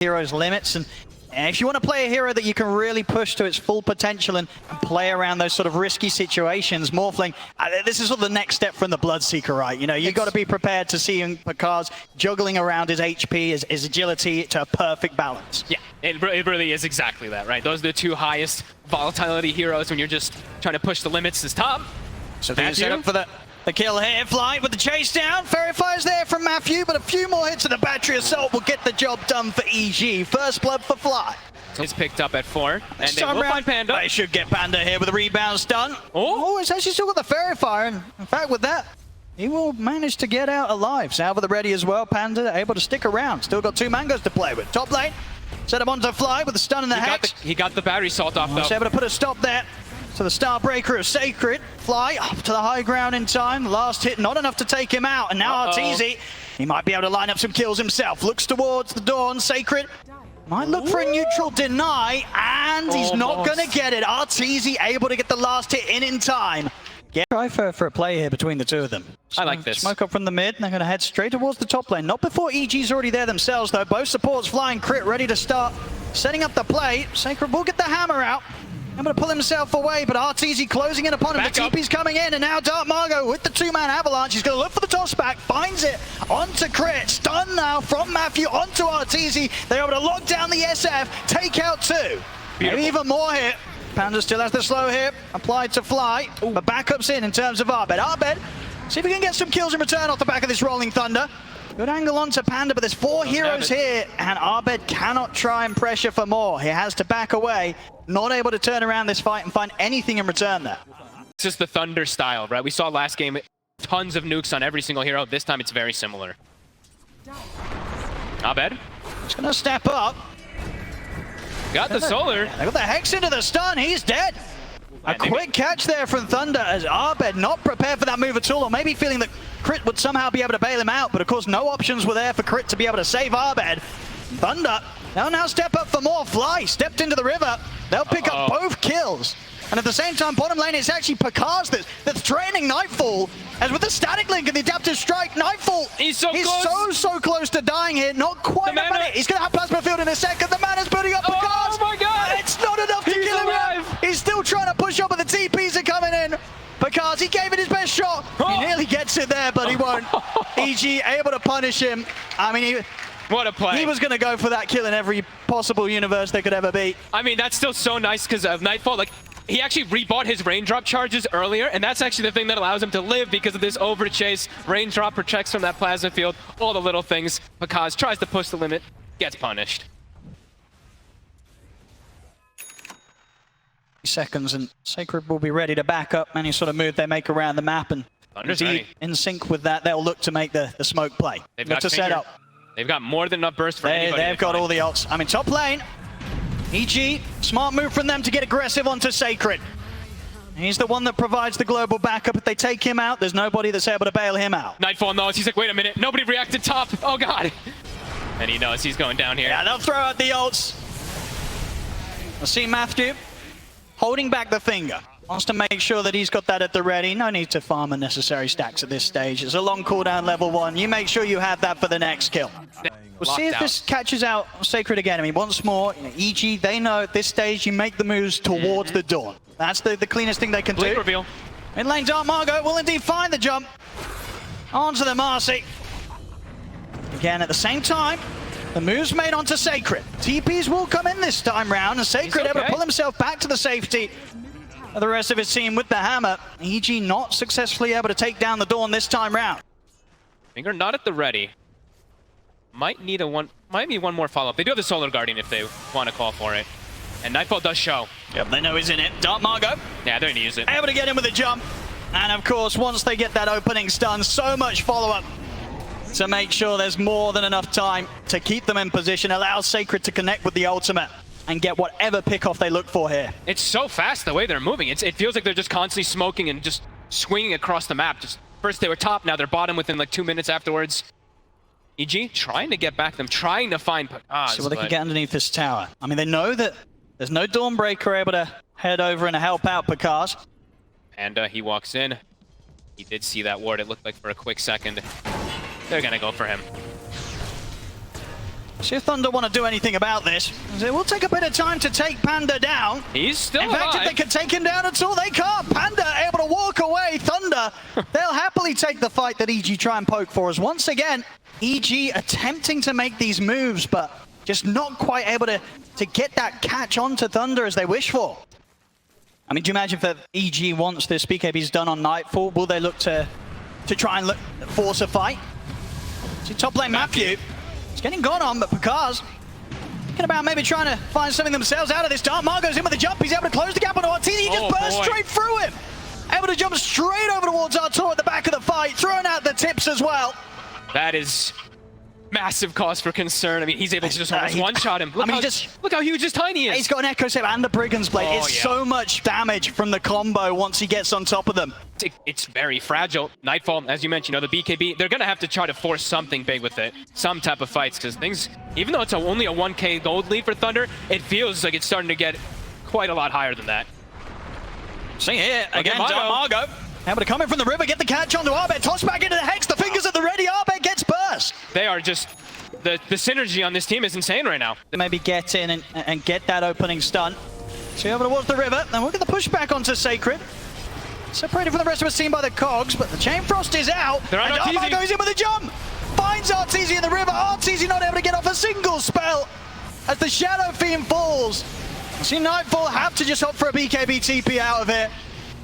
hero's limits, and if you want to play a hero that you can really push to its full potential and play around those sort of risky situations, Morphling, this is sort of the next step from the Bloodseeker, right? You know, you've got to be prepared to see Picard's juggling around his HP, his agility to a perfect balance. Yeah, it really is exactly that, right? Those are the two highest volatility heroes when you're just trying to push the limits this top. So the setup for the kill here. Fly with the chase down. Fairy Fire's there from Matthew, but a few more hits of the Battery Assault will get the job done for EG. First blood for Fly. It's picked up at 4, and they will find Panda. They should get Panda here with a rebound stun. Oh, it's actually still got the Fairy Fire, and in fact with that, he will manage to get out alive. Salva the ready as well. Panda able to stick around. Still got 2 mangoes to play with. Top lane, set him onto Fly with the stun and the hex. He got the Battery Assault off though. He's able to put a stop there. So the Starbreaker of Sacred, Fly up to the high ground in time. Last hit, not enough to take him out. And now Arteezy, he might be able to line up some kills himself. Looks towards the Dawn. Sacred might look for a neutral deny, and he's not going to get it. Arteezy able to get the last hit in time. Try for a play here between the two of them. I like this. Smoke up from the mid, and they're going to head straight towards the top lane. Not before EG's already there themselves, though. Both supports flying crit, ready to start setting up the play. Sacred will get the hammer out. Able to pull himself away, but Arteezy closing in upon him. The TP's coming in, and now Dark Margot with the 2-man avalanche. He's going to look for the toss back, finds it onto Crit. Stun now from Matthew onto Arteezy. They're able to lock down the SF, take out 2. Beautiful. Maybe even more hit. Panda still has the slow hit applied to Fly, but backups in terms of Arbed. Arbed, see if we can get some kills in return off the back of this Rolling Thunder. Good angle onto Panda, but there's 4 heroes here, and Arbed cannot try and pressure for more. He has to back away, not able to turn around this fight and find anything in return there. It's just the Thunder style, right? We saw last game, tons of nukes on every single hero. This time it's very similar. Abed. He's going to step up. Got the solar. They got the Hex into the stun. He's dead. A quick catch there from Thunder as Arbed not prepared for that move at all, or maybe feeling that Crit would somehow be able to bail him out, but of course no options were there for Crit to be able to save Arbed. Thunder, they'll now step up for more. Fly stepped into the river. They'll pick up both kills. And at the same time, bottom lane, it's actually Picard's that's threatening Nightfall. As with the static link and the adaptive strike, Nightfall, he's so close to dying here. Not quite a minute. He's going to have Plasma Field in a second. The mana's putting up Picard. Oh my god! It's not enough to kill him yet. He's still trying to push up, but the TPs are coming in. Picard, he gave it his best shot. He nearly gets it there, but he won't. EG able to punish him. I mean, what a play. He was going to go for that kill in every possible universe they could ever be. I mean, that's still so nice because of Nightfall. Like, he actually rebought his raindrop charges earlier, and that's actually the thing that allows him to live because of this overchase. Raindrop protects from that plasma field, all the little things. Picard tries to push the limit, gets punished. Seconds, and Sacred will be ready to back up any sort of move they make around the map, and indeed, in sync with that, they'll look to make the smoke play. They've got to set up. They've got more than enough burst for anybody. They've got all the ults. I mean, top lane, EG, smart move from them to get aggressive onto Sacred. He's the one that provides the global backup. If they take him out, there's nobody that's able to bail him out. Nightfall knows. He's like, wait a minute, nobody reacted top. Oh god. And he knows he's going down here. Yeah, they'll throw out the ults. We'll see Matthew holding back the finger. Wants to make sure that he's got that at the ready. No need to farm unnecessary stacks at this stage. It's a long cooldown level 1. You make sure you have that for the next kill. We'll see if this catches out Sacred again. I mean, once more, EG, they know at this stage you make the moves towards the Dawn. That's the cleanest thing they can do. Reveal. In lane, Dark Margot will indeed find the jump. Onto the Marcy. Again, at the same time, the move's made onto Sacred. TPs will come in this time round, and Sacred able to pull himself back to the safety of the rest of his team with the hammer. EG not successfully able to take down the Dawn this time round. Finger not at the ready. Might need one more follow-up. They do have the Solar Guardian if they want to call for it. And Nightfall does show. Yep, they know he's in it. Dark Margot. Yeah, they're going to use it. Able to get in with a jump. And of course, once they get that opening stun, so much follow-up to make sure there's more than enough time to keep them in position, allows Sacred to connect with the ultimate and get whatever pick-off they look for here. It's so fast the way they're moving. It feels like they're just constantly smoking and just swinging across the map. Just first they were top, now they're bottom within like 2 minutes afterwards. EG trying to get back them, trying to find Picard. See what they can get underneath this tower. I mean, they know that there's no Dawnbreaker able to head over and help out Picard. Panda, he walks in. He did see that ward, it looked like for a quick second. They're gonna go for him. See if Thunder want to do anything about this. It will take a bit of time to take Panda down. He's still In fact, if they can take him down at all, they can't. Panda able to walk away. Thunder, they'll happily take the fight that EG try and poke for us. Once again, EG attempting to make these moves, but just not quite able to get that catch onto Thunder as they wish for. I mean, do you imagine if EG once this BKB's done on Nightfall, will they look to try and force a fight? See top lane Matthew. It's getting gone on, but Picard's thinking about maybe trying to find something themselves out of this. Dark Mar goes in with the jump. He's able to close the gap on Ortiz. He just burst straight through him. Able to jump straight over towards Arturo at the back of the fight, throwing out the tips as well. That is massive cause for concern. I mean, he's able to just almost one-shot him. Look how huge his tiny is. He's got an Echo Save and the Brigand's Blade. It's so much damage from the combo once he gets on top of them. It's very fragile. Nightfall, as you mentioned, the BKB, they're going to have to try to force something big with it. Some type of fights, because things, even though it's only a 1K gold lead for Thunder, it feels like it's starting to get quite a lot higher than that. See here, again, Margo. Able to come in from the river, get the catch onto Arbet, toss back into the Hex, the fingers at the ready, Arbet gets burst. They are just, the synergy on this team is insane right now. Maybe get in and get that opening stun. So over towards the river, then we'll get the pushback onto Sacred. Separated from the rest of us team by the cogs, but the Chain Frost is out. And Armar goes in with a jump. Finds Arteezy in the river. Arteezy not able to get off a single spell as the Shadow Fiend falls. I see Nightfall have to just opt for a BKB TP out of it.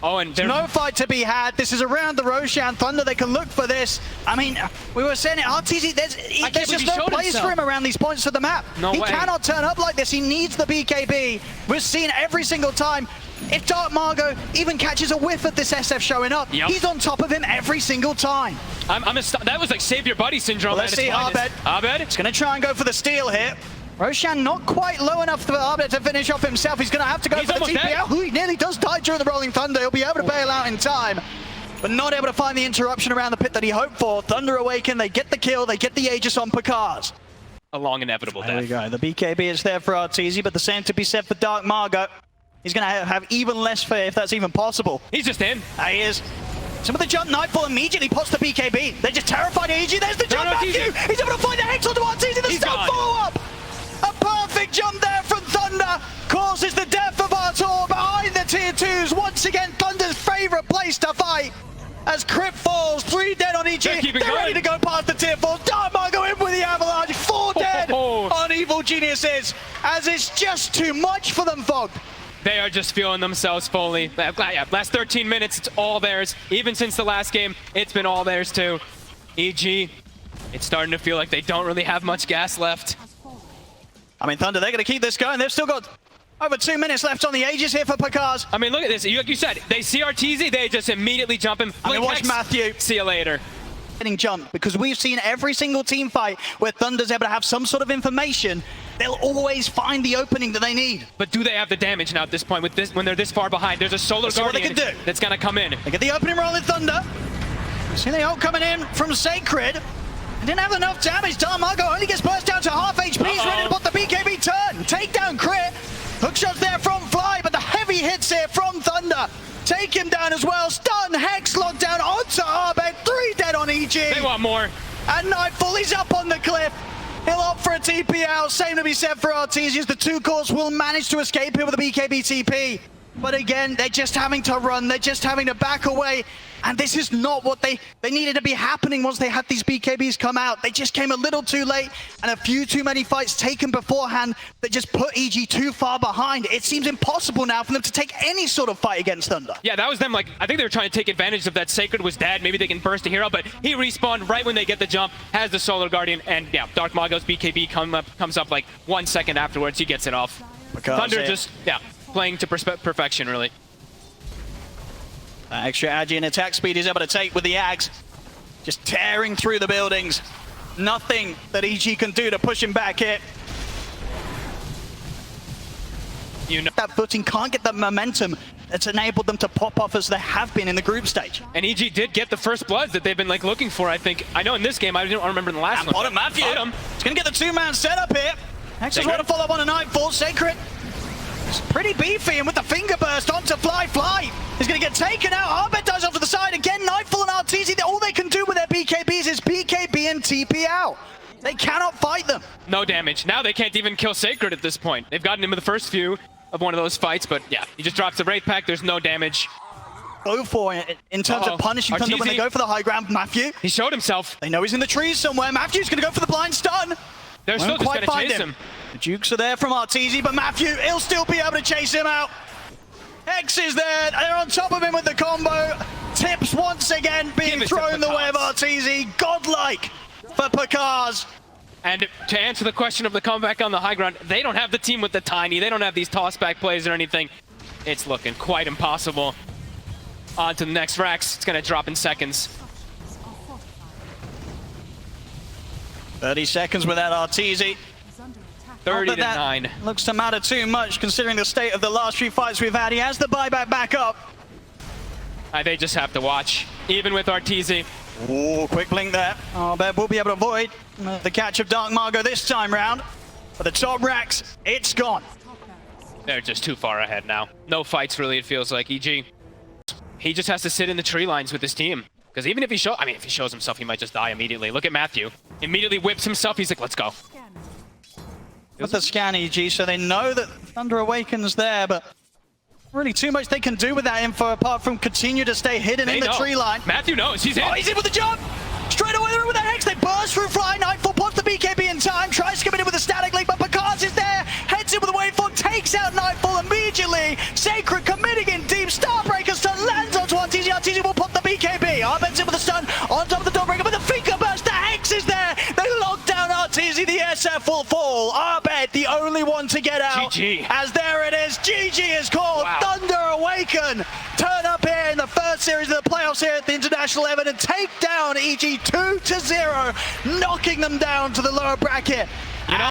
Oh, and there's no fight to be had. This is around the Roshan Thunder. They can look for this. I mean, we were saying it, Arteezy, there's just no place for him around these points of the map. He cannot turn up like this. He needs the BKB. We're seeing every single time. If Dark Margo even catches a whiff of this SF showing up, he's on top of him every single time. That was like save your buddy syndrome. Well, let's see Arbet. Arbet. He's going to try and go for the steal here. Roshan not quite low enough for Arbet to finish off himself. He's going to have to go for the TP out. He nearly does die during the Rolling Thunder. He'll be able to bail out in time, but not able to find the interruption around the pit that he hoped for. Thunder Awaken, they get the kill, they get the Aegis on Picard. A long inevitable death. There we go. The BKB is there for Arteezy, but the same to be said for Dark Margo. He's going to have even less fear if that's even possible. He's just in. He is. Some of the jump, Nightfall immediately pots the BKB. They're just terrified of EG. There's the jump back. He's able to find the Hex onto Arteezy. The stun follow-up. A perfect jump there from Thunder causes the death of Artur behind the tier 2s. Once again, Thunder's favorite place to fight. As Crypt falls, 3 dead on EG. They're ready to go past the tier 4. Darkmar go in with the avalanche. 4 dead on Evil Geniuses, as it's just too much for them, Fog. They are just feeling themselves fully. Last 13 minutes, it's all theirs. Even since the last game, it's been all theirs too. EG, it's starting to feel like they don't really have much gas left. I mean, Thunder, they're going to keep this going. They've still got over 2 minutes left on the Aegis here for Picard. I mean, look at this. Like you said, they see Arteezy, they just immediately jump him. I mean, watch Matthew. See you later. Getting jumped, because we've seen every single team fight where Thunder's able to have some sort of information. They'll always find the opening that they need. But do they have the damage now at this point with this when they're this far behind? There's a Solar Guardian that's going to come in. They get the opening roll in Thunder. You see the ult coming in from Sacred. They didn't have enough damage. Dark Margo only gets burst down to half HP. He's ready to put the BKB turn. Takedown crit. Hookshot's there from Fly, but the heavy hits here from Thunder take him down as well. Stun, Hex locked down onto Arbet. 3 dead on EG. They want more. And Nightfall, he's up on the cliff. He'll opt for a TP out. Same to be said for Arteezy. The 2 cores will manage to escape here with a BKB TP. But again, they're just having to run. They're just having to back away. And this is not what they needed to be happening once they had these BKBs come out. They just came a little too late, and a few too many fights taken beforehand that just put EG too far behind. It seems impossible now for them to take any sort of fight against Thunder. Yeah, that was them. Like, I think they were trying to take advantage of that Sacred was dead. Maybe they can burst a hero, but he respawned right when they get the jump, has the Solar Guardian, and yeah, Dark Margo's BKB comes up like 1 second afterwards. He gets it off. Thunder just, playing to perfection, really. Extra agi and attack speed he's able to take with the Ags. Just tearing through the buildings. Nothing that EG can do to push him back here. You know that footing can't get the momentum that's enabled them to pop off as they have been in the group stage. And EG did get the first bloods that they've been like looking for, I think. I know in this game, I don't remember in the last one. Bottom Matthew. He's going to get the 2-man setup here. Next is want to follow up on a Nightfall. Sacred. It's pretty beefy, and with the finger burst onto Fly. He's going to get taken out. Arbet dies off to the side again. Nightfall and Arteezy, all they can do with their BKBs is BKB and TP out. They cannot fight them. No damage. Now they can't even kill Sacred at this point. They've gotten him in the first few of one of those fights, but yeah, he just drops the Wraith Pack. There's no damage. Go for it in terms of punishing Thunder when they go for the high ground. Matthew. He showed himself. They know he's in the trees somewhere. Matthew's going to go for the blind stun. They're still just going to chase him. The Jukes are there from Arteezy, but Matthew, he'll still be able to chase him out. Hex is there. They're on top of him with the combo. Tips once again being thrown the way of Arteezy. Godlike for Pakaz. And to answer the question of the comeback on the high ground, they don't have the team with the tiny. They don't have these toss-back plays or anything. It's looking quite impossible. On to the next Rax. It's going to drop in seconds. 30 seconds without Arteezy. 30 to 9. Looks to matter too much considering the state of the last few fights we've had. He has the buyback back up. They just have to watch, even with Arteezy. Ooh, quick blink there. Oh, but we'll be able to avoid the catch of Dark Margot this time round. But the top Rax, it's gone. They're just too far ahead now. No fights really, it feels like. EG, he just has to sit in the tree lines with his team. Because even if he if he shows himself, he might just die immediately. Look at Matthew. Immediately whips himself. He's like, let's go. With the scan, EG, so they know that Thunder Awaken's there, but really too much they can do with that info apart from continue to stay hidden in the tree line. Matthew knows. He's in. Oh, he's in with the jump! Straight away they're in with the Hex. They burst through Fly. Nightfall pops the BKB in time. Tries to come in with a static link, but Pakaz is there. Heads in with the Waveform. Takes out Nightfall immediately. Sacred committing in deep. Starbreaker stun lands onto Arteezy. Arteezy will pop the BKB. Arbet's in with the stun on top of the Dawnbreaker, but the Finger Burst. The Hex is there. They lock down Arteezy. The SF will fall. Arbet, the only one to get out. GG. As there it is. GG is called. Wow. Thunder Awaken turn up here in the first series of the playoffs here at the International Event and take down EG 2-0, knocking them down to the lower bracket. You know